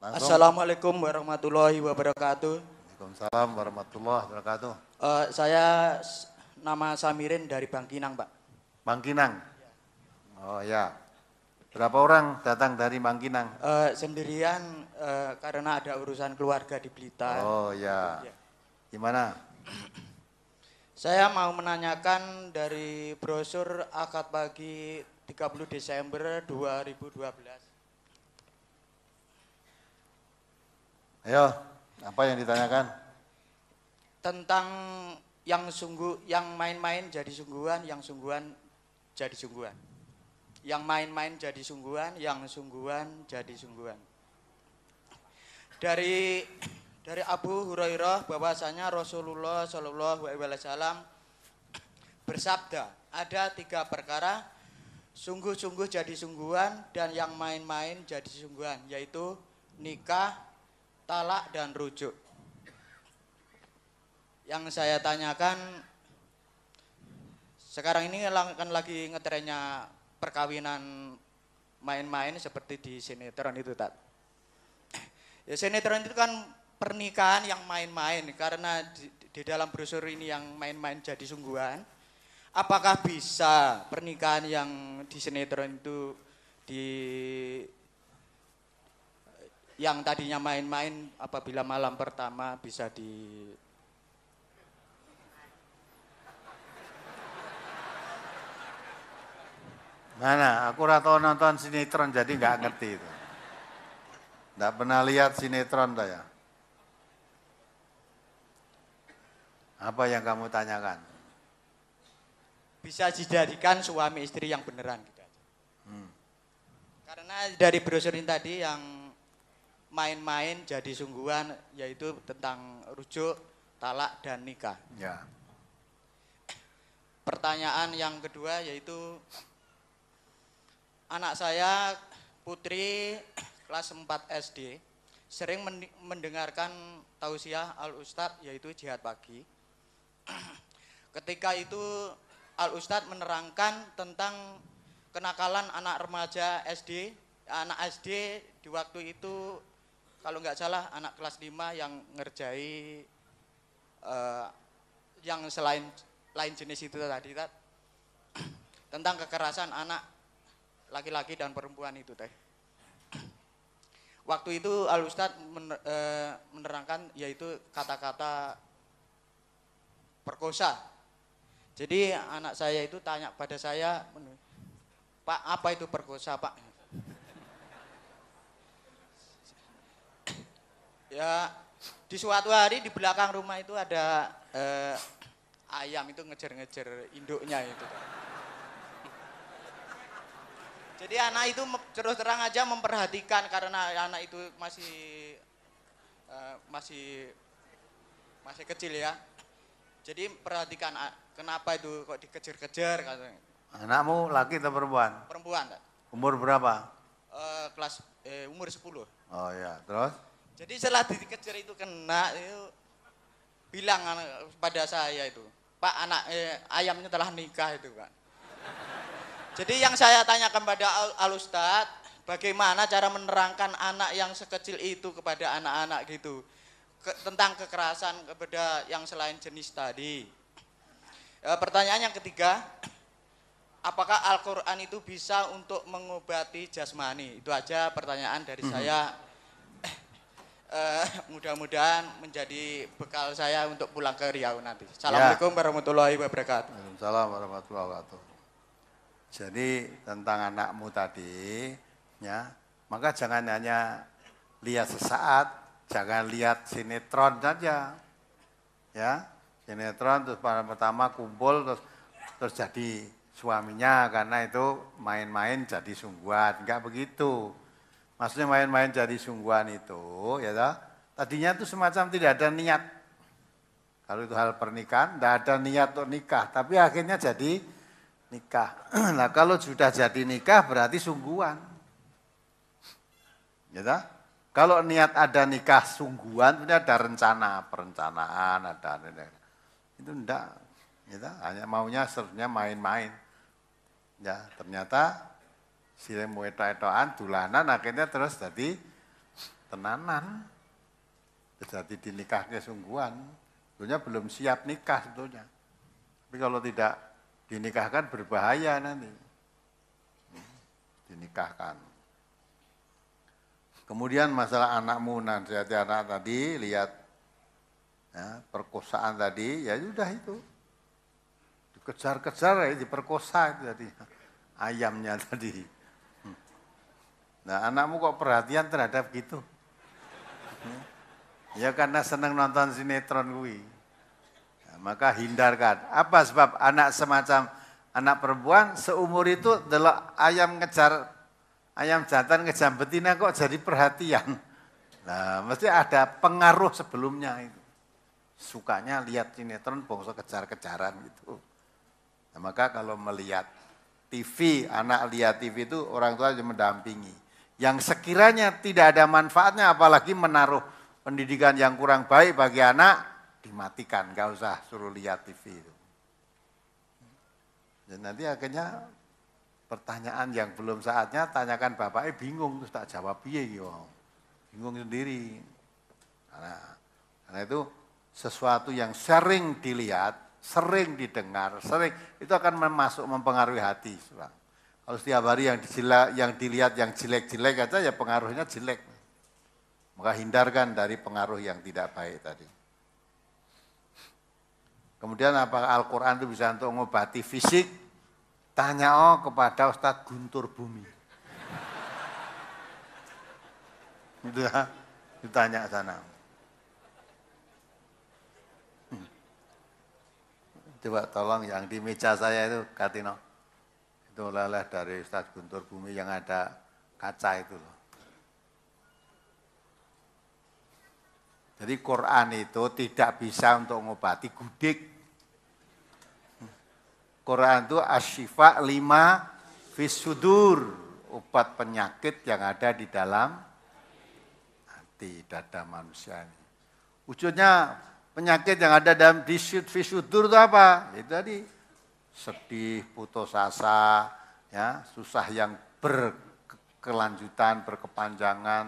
Langsung. Assalamualaikum warahmatullahi wabarakatuh. Waalaikumsalam warahmatullahi wabarakatuh. Saya nama Samirin dari Bangkinang, Pak. Bangkinang. Oh ya. Berapa orang datang dari Bangkinang? Sendirian karena ada urusan keluarga di Blitar. Oh ya. Ya. Gimana? Saya mau menanyakan dari brosur akad pagi 30 Desember 2012. Ayo, apa yang ditanyakan? Tentang yang main-main jadi sungguhan, yang sungguhan jadi sungguhan. Yang main-main jadi sungguhan, yang sungguhan jadi sungguhan. Dari Abu Hurairah bahwasanya Rasulullah Shallallahu Alaihi Wasallam bersabda, ada 3 perkara sungguh-sungguh jadi sungguhan dan yang main-main jadi sungguhan, yaitu nikah, talak, dan rujuk. Yang saya tanyakan, sekarang ini kan lagi ngetrennya perkawinan main-main seperti di sinetron itu, Tat. Ya, sinetron itu kan pernikahan yang main-main, karena di dalam brosur ini yang main-main jadi sungguhan. Apakah bisa pernikahan yang di sinetron itu yang tadinya main-main apabila malam pertama bisa Mana? Aku rata nonton sinetron jadi nggak ngerti itu. Nggak pernah lihat sinetron saya. Apa yang kamu tanyakan? bisa dijadikan suami istri yang beneran gitu aja. Karena dari brosur ini tadi yang main-main jadi sungguhan, yaitu tentang rujuk, talak, dan nikah. Ya. Pertanyaan yang kedua yaitu anak saya putri kelas 4 SD sering mendengarkan tausiah Al Ustadz, yaitu jihad pagi. Ketika itu Al Ustadz menerangkan tentang kenakalan anak remaja SD, anak SD di waktu itu kalau nggak salah anak kelas 5 yang ngerjai yang lain jenis itu tadi, tentang kekerasan anak laki-laki dan perempuan itu teh. Waktu itu Al Ustadz menerangkan yaitu kata-kata perkosa. Jadi anak saya itu tanya pada saya, Pak, apa itu perkosa, Pak? Ya, di suatu hari di belakang rumah itu ada ayam itu ngejar-ngejar induknya itu. Jadi anak itu terus terang aja memperhatikan karena anak itu masih kecil ya. Jadi perhatikan kenapa itu kok dikejar-kejar katanya. Anakmu laki atau perempuan? Perempuan. Umur berapa? Umur 10. Oh ya, terus? Jadi setelah dikejar itu kena itu bilang pada saya itu, Pak, ayamnya telah nikah itu, Pak. Jadi yang saya tanyakan pada Al Ustadz, bagaimana cara menerangkan anak yang sekecil itu kepada anak-anak gitu, tentang kekerasan kepada yang selain jenis tadi. Pertanyaan yang ketiga, apakah Al-Quran itu bisa untuk mengobati jasmani? Itu aja pertanyaan dari saya. Mudah-mudahan menjadi bekal saya untuk pulang ke Riau nanti. Assalamualaikum warahmatullahi wabarakatuh. Waalaikumsalam warahmatullahi wabarakatuh. Jadi tentang anakmu tadi, ya, maka jangan hanya lihat sesaat, jangan lihat sinetron saja, ya, sinetron terus pertama kumpul terus jadi suaminya karena itu main-main jadi sungguhan, enggak begitu. Maksudnya main-main jadi sungguhan itu, ya toh, tadinya itu semacam tidak ada niat. Kalau itu hal pernikahan, tidak ada niat untuk nikah, tapi akhirnya jadi nikah. Nah kalau sudah jadi nikah berarti sungguhan. Ya toh? Kalau niat ada nikah sungguhan, itu ada rencana, perencanaan, ada itu enggak. Ya toh? Hanya maunya sebenarnya main-main. Ya, ternyata silem wetok-wetokan dulanan akhirnya terus jadi tenanan. Jadi dinikah kesungguhan. Sebetulnya belum siap nikah sebetulnya. Tapi kalau tidak dinikahkan berbahaya nanti. Dinikahkan. Kemudian masalah anakmu, nasihati anak tadi, lihat ya, perkosaan tadi, ya sudah itu. Dikejar-kejar ya, diperkosa itu tadi. Ayamnya tadi. Nah anakmu kok perhatian terhadap gitu? Ya karena senang nonton sinetron gue. Nah, maka hindarkan. Apa sebab anak semacam anak perempuan seumur itu adalah ayam jantan ngejar betina kok jadi perhatian. Nah mesti ada pengaruh sebelumnya itu. Sukanya lihat sinetron bangsa kejar-kejaran gitu. Nah, maka kalau melihat TV, anak lihat TV itu orang tua harus mendampingi. Yang sekiranya tidak ada manfaatnya apalagi menaruh pendidikan yang kurang baik bagi anak, dimatikan, gak usah suruh lihat TV itu. Dan nanti akhirnya pertanyaan yang belum saatnya, tanyakan bapaknya bingung, terus tak jawab piye yo. Bingung sendiri. Karena itu sesuatu yang sering dilihat, sering didengar, itu akan mempengaruhi hati. Kalau setiap hari yang dilihat yang jelek-jelek aja ya pengaruhnya jelek. Maka hindarkan dari pengaruh yang tidak baik tadi. Kemudian apakah Al-Quran itu bisa untuk mengobati fisik? Tanya kepada Ustadz Guntur Bumi. Itu ya, ditanya sana. Coba tolong yang di meja saya itu Katino. Itu oleh dari Ustadz Guntur Bumi yang ada kaca itu loh. Jadi Quran itu tidak bisa untuk mengobati gudik. Quran itu asyifa 5 fisudur, obat penyakit yang ada di dalam hati, dada manusia ini. Wujudnya penyakit yang ada dalam fisudur itu apa? Itu tadi sedih, putus asa, ya, susah yang berkelanjutan, berkepanjangan,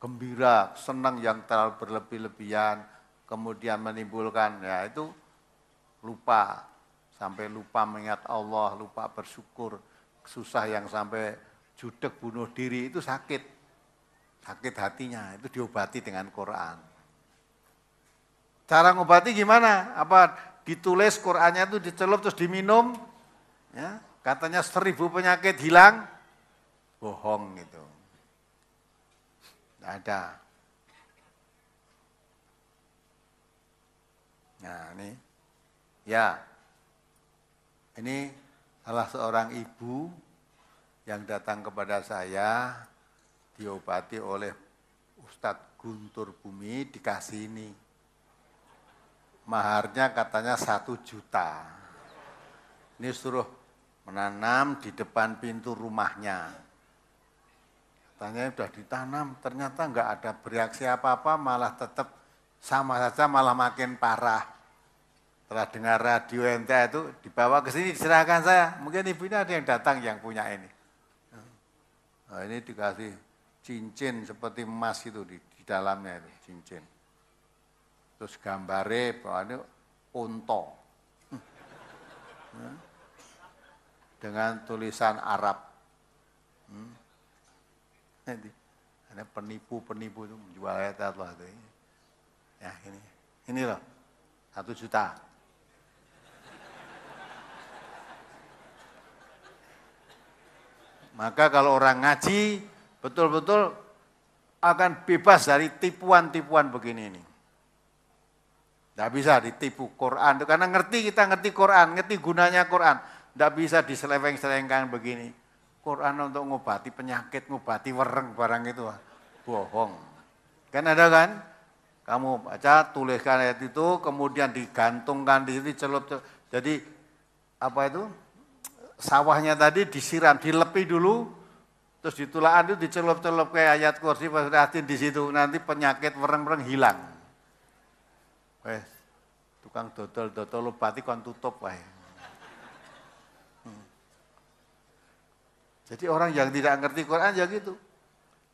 gembira, senang yang terlalu berlebih-lebihan, kemudian menimbulkan, ya itu lupa, sampai lupa mengingat Allah, lupa bersyukur, susah yang sampai judek bunuh diri, itu sakit hatinya, itu diobati dengan Quran. Cara ngobati gimana? Apa ditulis Qurannya itu dicelup terus diminum, ya, katanya 1000 penyakit hilang, bohong gitu. Tidak ada. Nah ini, ya, ini salah seorang ibu yang datang kepada saya, diobati oleh Ustadz Guntur Bumi, dikasih ini. Maharnya katanya 1 juta. Ini suruh menanam di depan pintu rumahnya. Katanya sudah ditanam, ternyata enggak ada bereaksi apa-apa, malah tetap sama saja, malah makin parah. Setelah dengar radio NTA itu, dibawa ke sini, diserahkan saya. Mungkin ibu ini ada yang datang yang punya ini. Nah, ini dikasih cincin seperti emas itu di dalamnya itu, cincin. Terus gambare bahwa ini unta. Dengan tulisan Arab. Nanti ada penipu-penipu itu menjual ayat Allah itu. Ya ini loh 1 juta. Maka kalau orang ngaji betul-betul akan bebas dari tipuan-tipuan begini ini. Tidak bisa ditipu Quran, karena kita ngerti Quran, ngerti gunanya Quran. Tidak bisa diseleweng-selewengkan begini. Quran untuk ngobati penyakit, ngobati wereng barang itu, bohong. Kan ada kan? Kamu baca, tuliskan ayat itu, kemudian digantungkan di sini, celup. Jadi apa itu? Sawahnya tadi disiram, dilepi dulu, terus ditulakan itu dicelup-celup kayak ayat kursi, di situ nanti penyakit wereng-wereng hilang. Tukang dodol obati kon tutup wae. Jadi orang yang tidak ngerti Quran ya gitu.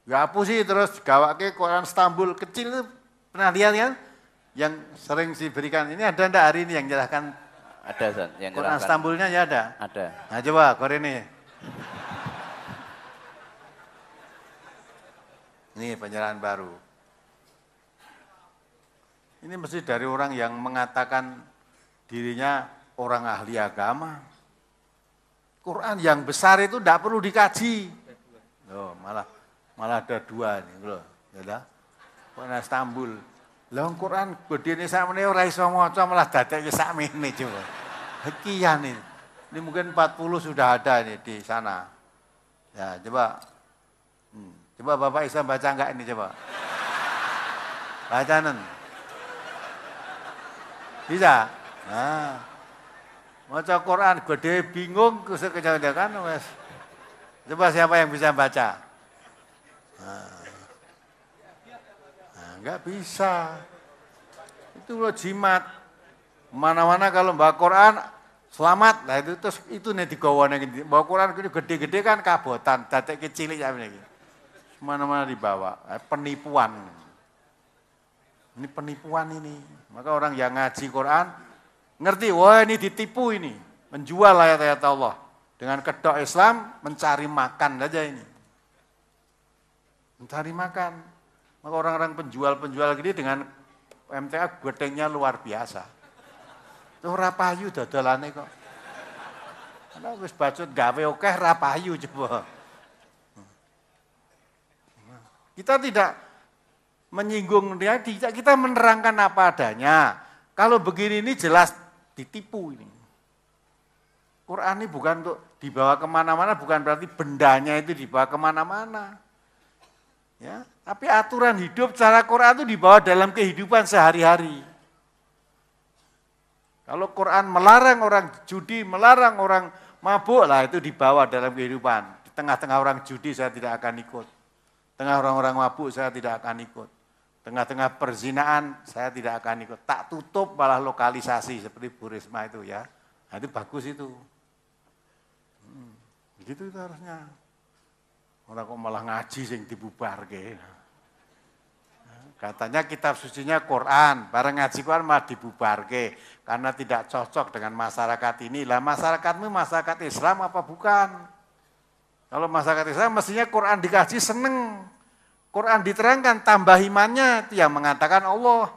Gak sih terus gawake Quran Istanbul kecil itu pernah lihat kan? Yang sering diberikan. Ini ada ndak hari ini yang jelaskan Ada Ustaz, yang Quran nyerahkan. Istanbulnya ya ada? Ada. Nah coba Quran ini. Ini penyerahan baru. Ini mesti dari orang yang mengatakan dirinya orang ahli agama. Quran yang besar itu tidak perlu dikaji. Loh, malah ada 2 nih, loh. Ya, Quran Istanbul. Lah Quran gedene sakmene ora iso maca malah dadekke sakmene coba. Kian ini. Ini mungkin 40 sudah ada ini di sana. Ya, coba. Coba Bapak bisa baca enggak ini coba? Bacanan. Bisa? Nah. Maca Quran gede bingung kejangan wes. Coba siapa yang bisa baca? Enggak bisa. Itu loh jimat. Mana-mana kalau bawa Quran selamat. Lah itu terus itu nih digawane bawa Quran gede-gede kan kabotan, datek kecilik ya ini. Mana-mana dibawa. Penipuan. Ini penipuan ini. Maka orang yang ngaji Quran ngerti, wah ini ditipu ini. Menjual ayat-ayat Allah. Dengan kedok Islam mencari makan saja ini. Mencari makan. Maka orang-orang penjual-penjual gini dengan MTA gedengnya luar biasa. Itu rapayu dadalane kok. Karena wis bacot gawe akeh rapayu coba. Kita tidak menyinggung dia, kita menerangkan apa adanya. Kalau begini ini jelas ditipu ini. Quran ini bukan untuk dibawa kemana-mana, bukan berarti bendanya itu dibawa kemana-mana. Ya, tapi aturan hidup cara Quran itu dibawa dalam kehidupan sehari-hari. Kalau Quran melarang orang judi, melarang orang mabuk, lah itu dibawa dalam kehidupan. Di tengah-tengah orang judi saya tidak akan ikut. Tengah orang-orang mabuk saya tidak akan ikut. Tengah-tengah perzinaan saya tidak akan ikut. Tak tutup malah lokalisasi seperti Bu Risma itu ya. Nah, itu bagus itu. Begitu itu harusnya. Orang kok malah ngaji sing dibubarke. Katanya kitab sucinya Quran, bareng ngaji Quran malah dibubarke karena tidak cocok dengan masyarakat ini. Lah masyarakatmu masyarakat Islam apa bukan? Kalau masyarakat Islam mestinya Quran dikaji seneng. Quran diterangkan tambah imannya, itu yang mengatakan Allah.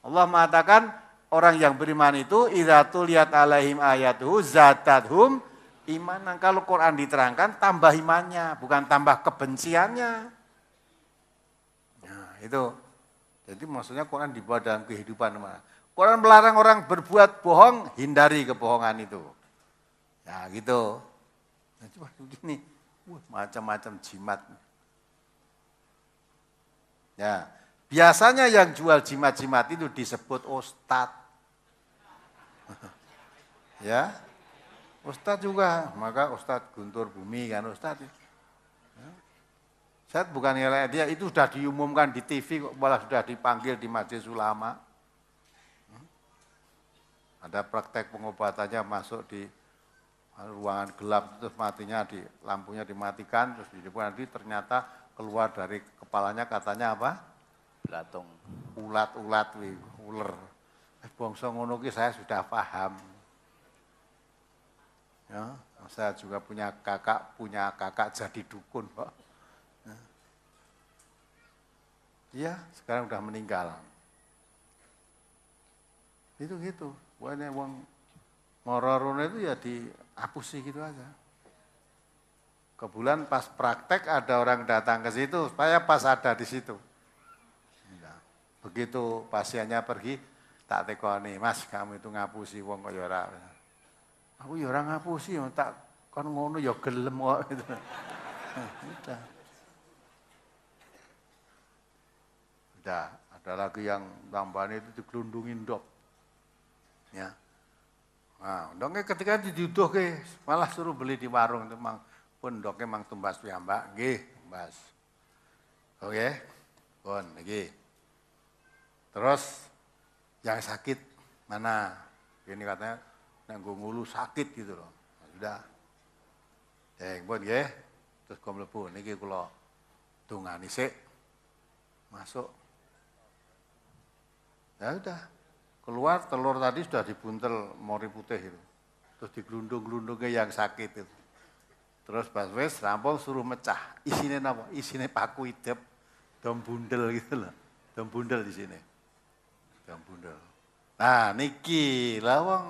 Allah mengatakan orang yang beriman itu idza tuliyat alaihim ayatuhu zadathum imanan. Kalau Quran diterangkan tambah imannya, bukan tambah kebenciannya. Nah, itu. Jadi maksudnya Quran dibawa dalam kehidupan. Quran melarang orang berbuat bohong, hindari kebohongan itu. Ya gitu. Nah, coba begini, macam-macam jimat. Ya, biasanya yang jual jimat-jimat itu disebut ustadz. Ya, ustadz juga, maka ustadz Guntur Bumi kan ustadz. Ya. Saya bukan nilai dia, itu sudah diumumkan di TV, malah sudah dipanggil di majelis ulama. Ada praktek pengobatannya masuk di ruangan gelap, terus matinya lampunya dimatikan, terus nanti ternyata keluar dari kepalanya katanya apa? Belatung. Ulat-ulat, ular. Bangsa ngono ki saya sudah paham. Ya, saya juga punya kakak jadi dukun kok. Iya, sekarang udah meninggal. Itu gitu. Pokoknya wong ngororone itu ya dihapusi gitu aja. Kebetulan pas praktek ada orang datang ke situ, supaya pas ada di situ. Begitu pasiennya pergi, tak tekoni, Mas kamu itu ngapusi wong kok ya ora. Aku ya ora ngapusi, tak kon ngono ya gelem kok gitu. Udah, ada lagi yang tambahan itu digelundungin dok. Ya. Nah, ndoknya ketika diduduhke malah suruh beli di warung itu mang pun ndoknya mang tumbas piyambak nggih, tumbas. Oke. Pun niki. Terus yang sakit mana? Ini katanya nang ngulu sakit gitu loh. Nah, sudah. Pun nggih. Terus kula mlebu niki kula Dungani sik, masuk. Ya udah, keluar telur tadi sudah dibuntel mori putih itu. Terus digelundung-gelundungnya yang sakit itu. Terus pas wis rampung suruh mecah. Isine napa? Isine paku idep, dom bundel gitu loh. Dom bundel di sini. Dom bundel. Nah niki lah wong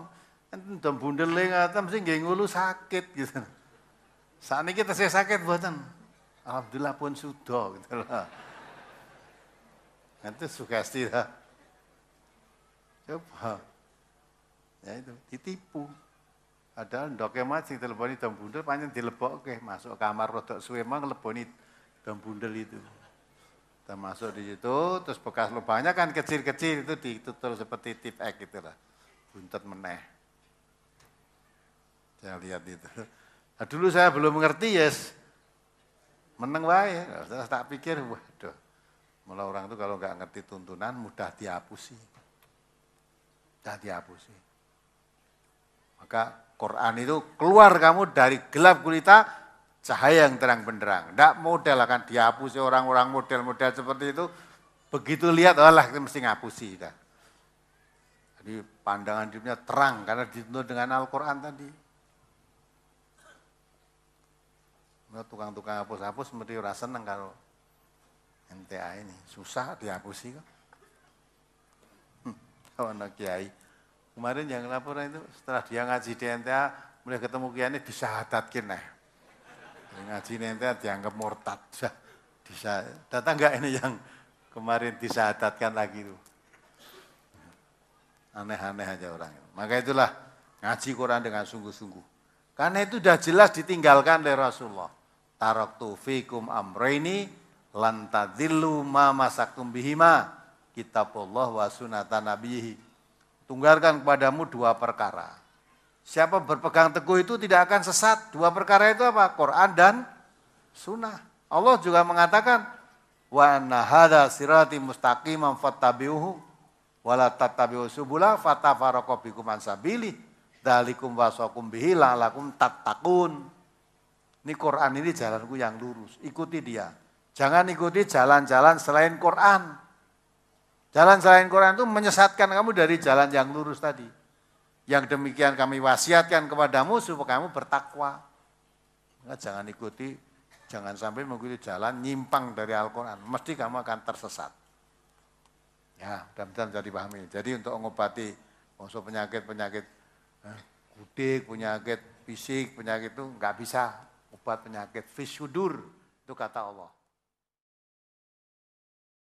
dom bundel ngaten mesti nggih ngulu sakit gitu. Sakniki tesih sakit mboten. Alhamdulillah pun sudah gitu loh. Nanti sugesti lah. Coba. Ya itu ditipu. Ada ndoke mas sing teleponi dom bundel pancen dilebokke masuk kamar rodok suwe mang ngleboni dom bundel itu. Kita masuk di situ terus bekas lubangnya kan kecil-kecil itu ditutul seperti tip ek gitu lah. Buntet meneh. Saya lihat itu. Nah, dulu saya belum mengerti yes. Meneng wae, terus tak pikir, waduh, malah orang itu kalau nggak ngerti tuntunan mudah dihapusi. Mudah dihapusi. Maka Quran itu keluar kamu dari gelap gulita, cahaya yang terang benderang. Nggak model akan dihapusi orang-orang model-model seperti itu. Begitu lihat, Allah mesti ngapusi. Dah. Jadi pandangan hidupnya terang karena dituntun dengan Al-Quran tadi. Tukang-tukang hapus-hapus mesti ora seneng kalau MTA ini. Susah dihapusi kok. Anak kiai. Kemarin yang laporan itu setelah dia ngaji di MTA, mulai ketemu kiai ini disyahadatkin nah. Ngaji di MTA dianggap murtad. Datang enggak ini yang kemarin disyahadatkan lagi itu. Aneh-aneh aja orang. Maka itulah ngaji Quran dengan sungguh-sungguh. Karena itu sudah jelas ditinggalkan oleh Rasulullah. Taraktu fikum amraini lan tadillu ma masaktum bihima kitabullah wa sunnatan nabiyhi. Tunggalkan kepadamu dua perkara. Siapa berpegang teguh itu tidak akan sesat. Dua perkara itu apa? Quran dan sunnah. Allah juga mengatakan wa anna hadza sirati mustaqiman fattabi'uhu wa la tattabi'us subula fatafarraqu bikum an sabili dzalikum wasaqum bihi la'allakum tattaqun. Ini Quran ini jalanku yang lurus, ikuti dia. Jangan ikuti jalan-jalan selain Quran. Jalan selain Quran itu menyesatkan kamu dari jalan yang lurus tadi. Yang demikian kami wasiatkan kepadamu supaya kamu bertakwa. Nah, jangan ikuti, jangan sampai mengikuti jalan nyimpang dari Al-Quran. Mesti kamu akan tersesat. Ya, mudah-mudahan bisa dipahami. Jadi untuk mengobati penyakit-penyakit gudik, penyakit fisik, penyakit itu enggak bisa. Obat penyakit fis sudur, itu kata Allah.